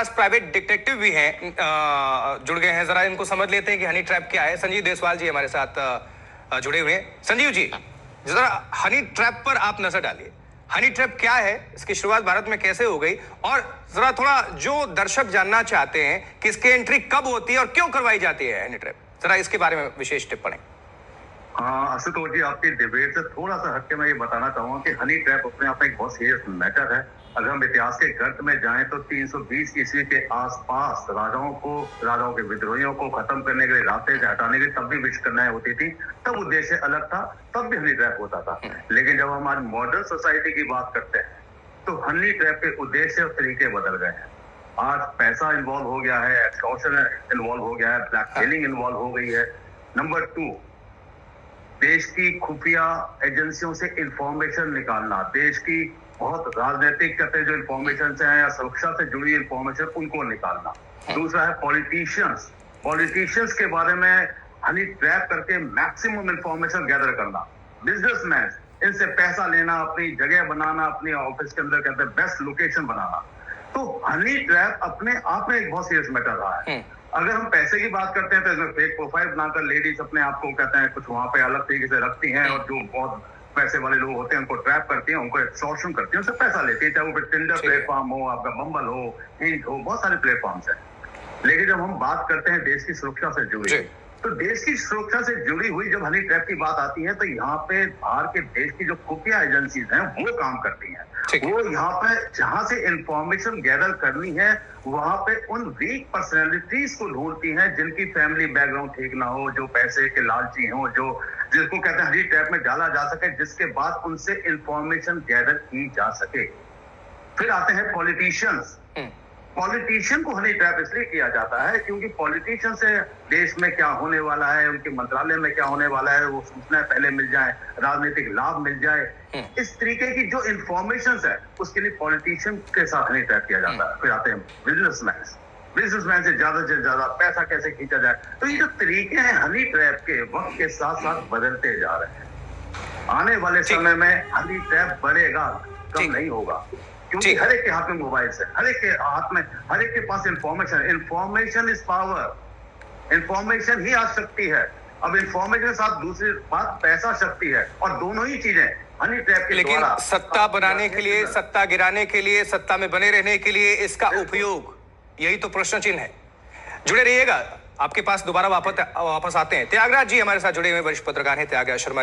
पास private detective भी हैं, जुड़ गए हैं। जरा इनको समझ लेते हैं कि हनी ट्रैप क्या है। संजीव देसवाल जी हमारे साथ जुड़े हुए हैं। संजीव जी, जरा हनी ट्रैप पर आप नजर डालिए। हनी ट्रैप क्या है, इसकी शुरुआत भारत में कैसे हो गई, और जरा थोड़ा जो दर्शक जानना चाहते हैं कि इसकी एंट्री कब होती है और क्यों करवाई जाती है हनी ट्रैप, जरा इसके बारे में विशेष टिप्पणी। हाँ आशुतोष जी, आपकी डिबेट से थोड़ा सा हटके मैं ये बताना चाहूंगा कि हनी ट्रैप अपने आप में एक बहुत सीरियस मैटर है। अगर हम इतिहास के गर्त में जाएं तो 320 ईस्वी के आसपास राजाओं के विद्रोहियों को खत्म करने के लिए, रास्ते से हटाने के लिए तब भी विश्वकन्याएं होती थी, तब उद्देश्य अलग था, तब भी हनी ट्रैप होता था। लेकिन जब हम आज मॉडर्न सोसाइटी की बात करते हैं तो हनी ट्रैप के उद्देश्य और तरीके बदल गए हैं। आज पैसा इन्वॉल्व हो गया है, एक्सटॉर्शन इन्वॉल्व हो गया है, ब्लैकमेलिंग इन्वॉल्व हो गई है। नंबर 2, देश की खुफिया एजेंसियों से इंफॉर्मेशन निकालना, देश की बहुत राजनीतिक कहते जो इंफॉर्मेशन है या सुरक्षा से जुड़ी इंफॉर्मेशन, उनको निकालना। दूसरा है पॉलिटिशियंस के बारे में हनी ट्रैप करके मैक्सिमम इंफॉर्मेशन गैदर करना। बिजनेसमैन, इनसे पैसा लेना, अपनी जगह बनाना, अपनी ऑफिस के अंदर कहते हैं बेस्ट लोकेशन बनाना। तो हनी ट्रैप अपने आप में एक बहुत सीरियस मैटर रहा है। अगर हम पैसे की बात करते हैं तो इसमें फेक प्रोफाइल बनाकर लेडीज अपने आप को कहते हैं कुछ वहां पे अलग तरीके से रखती हैं, और जो बहुत पैसे वाले लोग होते हैं उनको ट्रैप करती हैं, उनको एक्सटॉर्शन करती हैं, उससे पैसा लेती हैं, चाहे वो फिर टिंडर प्लेटफॉर्म हो, आपका बम्बल हो, हिंट हो, बहुत सारे प्लेटफॉर्म्स हैं। लेकिन जब हम बात करते हैं देश की सुरक्षा से जुड़ी, तो देश की सुरक्षा से जुड़ी हुई जब हनी ट्रैप की बात आती है तो यहाँ पे बाहर के देश की जो खुफिया एजेंसीज हैं वो काम करती हैं। वो यहाँ पे जहां से इंफॉर्मेशन गैदर करनी है वहां पे उन वीक पर्सनैलिटीज को ढूंढती हैं जिनकी फैमिली बैकग्राउंड ठीक ना हो, जो पैसे के लालची हो, जो जिसको कहते हैं हनी ट्रैप में डाला जा सके, जिसके बाद उनसे इंफॉर्मेशन गैदर की जा सके। फिर आते हैं पॉलिटिशियन को हनी ट्रैप इसलिए किया जाता है क्योंकि पॉलिटिशियन से देश में क्या होने वाला है, उनके मंत्रालय में क्या होने वाला है, वो सूचना पहले मिल जाए, राजनीतिक लाभ मिल जाए। इस तरीके की जो इंफॉर्मेशन है उसके लिए पॉलिटिशियन के साथ हनी ट्रैप किया जाता है। फिर आते हैं बिजनेसमैन से ज्यादा पैसा कैसे खींचा जाए। तो ये जो तरीके हैं हनी ट्रैप के, वक्त के साथ साथ बदलते जा रहे हैं। आने वाले समय में हनी ट्रैप बढ़ेगा, कम नहीं होगा, क्योंकि हर एक के हाथ में मोबाइल है, हर एक के हाथ में, हर एक के पास इंफॉर्मेशन इज पावर। इंफॉर्मेशन ही आ सकती है। अब इंफॉर्मेशन के साथ दूसरी बात पैसा शक्ति है, और दोनों ही चीजें हनी ट्रैप के लेकिन सत्ता बनाने के लिए, सत्ता गिराने के लिए, सत्ता में बने रहने के लिए इसका उपयोग, यही तो प्रश्न चिन्ह है। जुड़े रहिएगा, आपके पास दोबारा वापस आते हैं। त्यागराज जी हमारे साथ जुड़े हुए वरिष्ठ पत्रकार हैं, त्यागराज शर्मा जी।